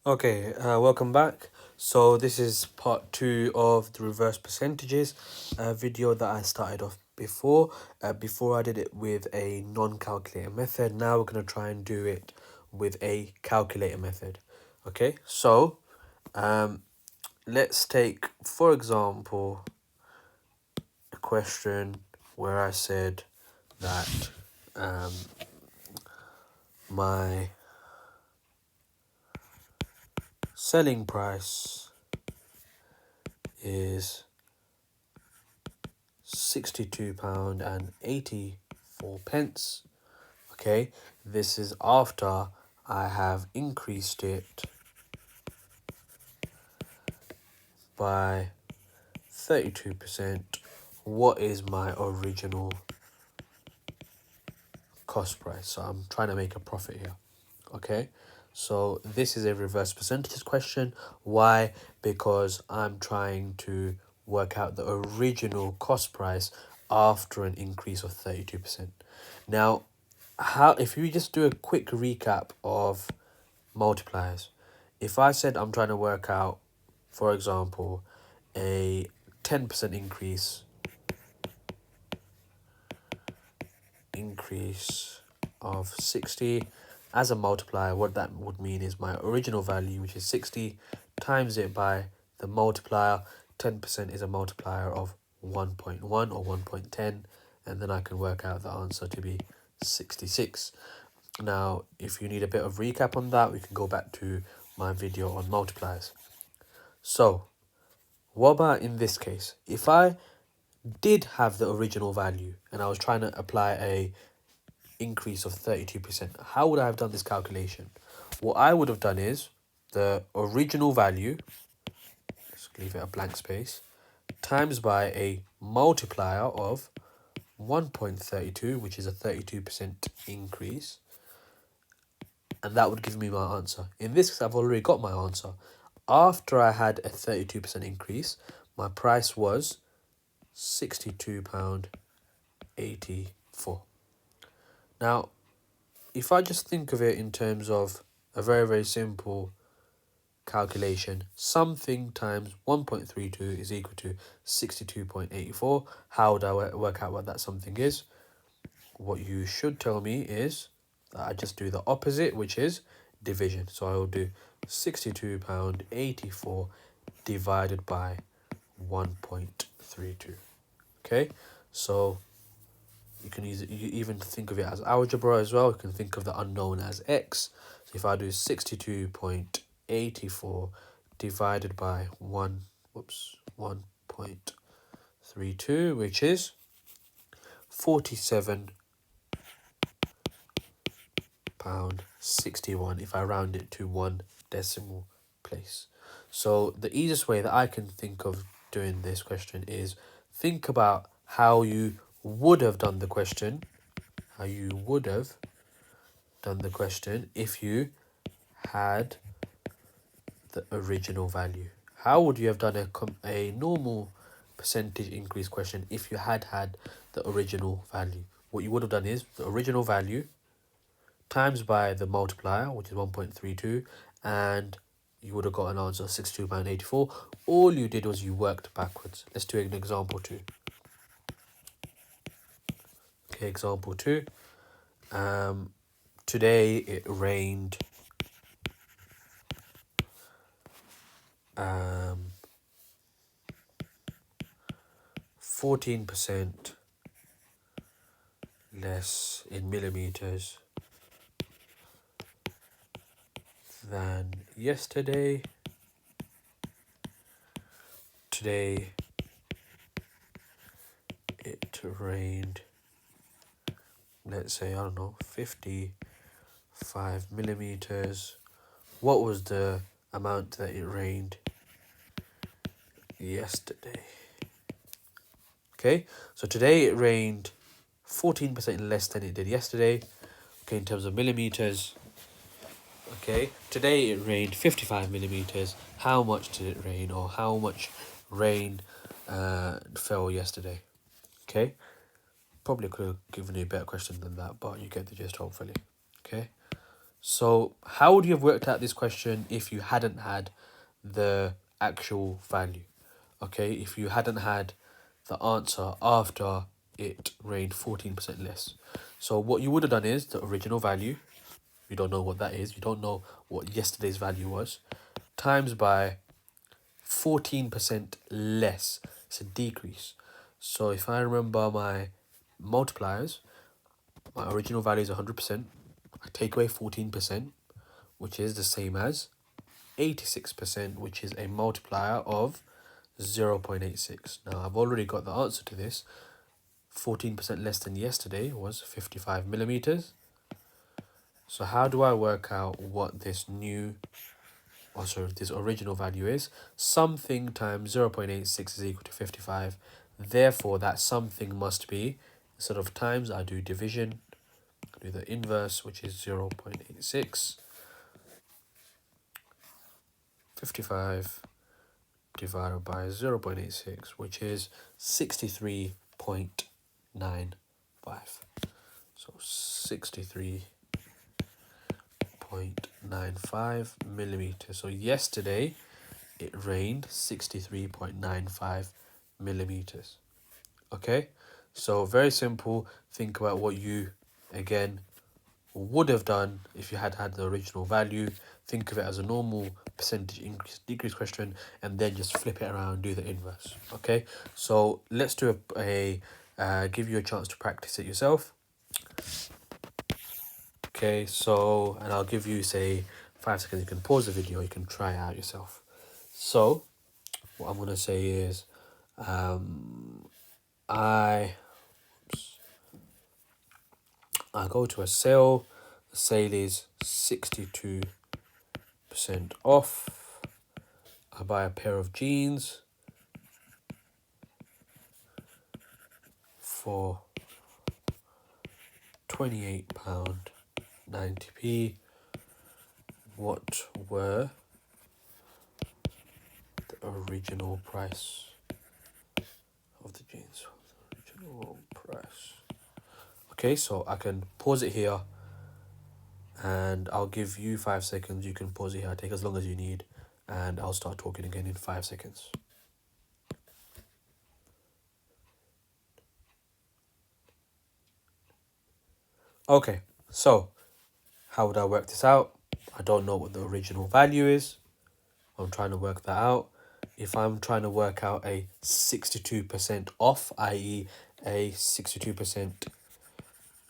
Okay, welcome back. So this is part two of the reverse percentages video that I started off before. Before I did it with a non-calculator method. Now we're going to try and do it with a calculator method. Okay, so let's take, for example, a question where I said that my selling price is £62.84. Okay, this is after I have increased it by 32%. What is my original cost price? So I'm trying to make a profit here. Okay, so this is a reverse percentages question. Why? Because I'm trying to work out the original cost price after an increase of 32%. Now, if you just do a quick recap of multipliers, if I said I'm trying to work out, for example, a 10% increase of 60 as a multiplier, what that would mean is my original value, which is 60, times it by the multiplier. 10% is a multiplier of 1.1 or 1.10, and then I can work out the answer to be 66. Now, if you need a bit of recap on that, we can go back to my video on multipliers. So, what about in this case? If I did have the original value and I was trying to apply a increase of 32%, how would I have done this calculation? What I would have done is the original value, let's leave it a blank space, times by a multiplier of 1.32, which is a 32% increase, and that would give me my answer. In this case, I've already got my answer. After I had a 32% increase, my price was £62.84. Now, if I just think of it in terms of a very, very simple calculation, something times 1.32 is equal to 62.84. How would I work out what that something is? What you should tell me is that I just do the opposite, which is division. So I will do £62.84 divided by 1.32. Okay, so you can even think of it as algebra as well. You can think of the unknown as x. So if I do 62.84 divided by 1.32, which is 47.61 if I round it to one decimal place. So the easiest way that I can think of doing this question is think about how you would have done the question, if you had the original value. How would you have done a normal percentage increase question if you had the original value? What you would have done is the original value times by the multiplier, which is 1.32, and you would have got an answer of £62.84. All you did was you worked backwards. Let's do an example 2. Okay, example 2. Today it rained 14% less in millimeters than yesterday. Today it rained, let's say, I don't know, 55 millimeters. What was the amount that it rained yesterday? Okay, so today it rained 14% less than it did yesterday. Okay, in terms of millimeters. Okay, today it rained 55 millimeters. How much did it rain, or how much rain fell yesterday? Okay, probably could have given you a better question than that, but you get the gist, hopefully. Okay, So how would you have worked out this question if you hadn't had the actual value? Okay, if you hadn't had the answer after it rained 14% less. So what you would have done is the original value, you don't know what that is, you don't know what yesterday's value was, times by 14% less. It's a decrease. So if I remember my multipliers, my original value is 100%. I take away 14%, which is the same as 86%, which is a multiplier of 0.86. Now, I've already got the answer to this. 14% less than yesterday was 55 millimeters. So how do I work out what this this original value is? Something times 0.86 is equal to 55. Therefore, that something must be, instead of times, I do division. I do the inverse, which is 0.86. 55 divided by 0.86, which is 63.95. So 63.95 millimeters. So yesterday it rained 63.95 millimeters. Okay, so very simple. Think about what you, again, would have done if you had had the original value. Think of it as a normal percentage increase decrease question, and then just flip it around and do the inverse. Okay, so let's do give you a chance to practice it yourself. Okay, so, and I'll give you, say, 5 seconds. You can pause the video, you can try it out yourself. So what I'm going to say is I go to a sale. The sale is 62% off. I buy a pair of jeans for £28.90p. What were the original price of the jeans? Original price. Okay, so I can pause it here and I'll give you 5 seconds. You can pause it here, take as long as you need, and I'll start talking again in 5 seconds. Okay, so how would I work this out? I don't know what the original value is. I'm trying to work that out. If I'm trying to work out a 62% off, i.e. a 62%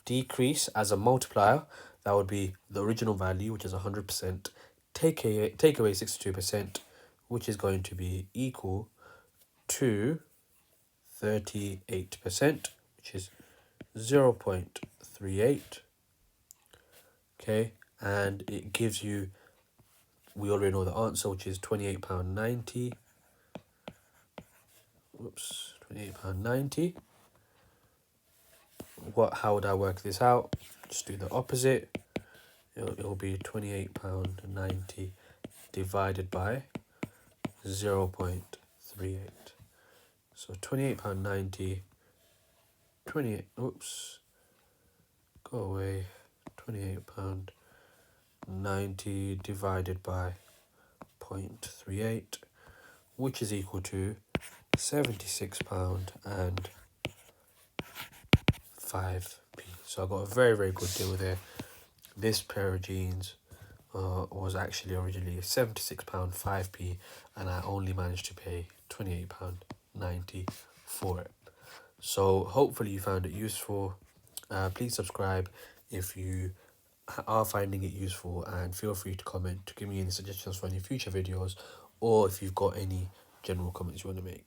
decrease as a multiplier, that would be the original value, which is 100%, take away 62%, which is going to be equal to 38%, which is 0.38. Okay, and it gives you, we already know the answer, which is £28.90. Whoops, £28.90. How would I work this out? Just do the opposite. It'll be £28.90 divided by 0.38. So £28.90, 28, oops, go away, £28.90 divided by 0.38, which is equal to £76.05. So I got a very, very good deal there. This pair of jeans was actually originally £76.05, and I only managed to pay £28.90 for it. So hopefully you found it useful. Please subscribe if you are finding it useful, and feel free to comment to give me any suggestions for any future videos, or if you've got any general comments you want to make.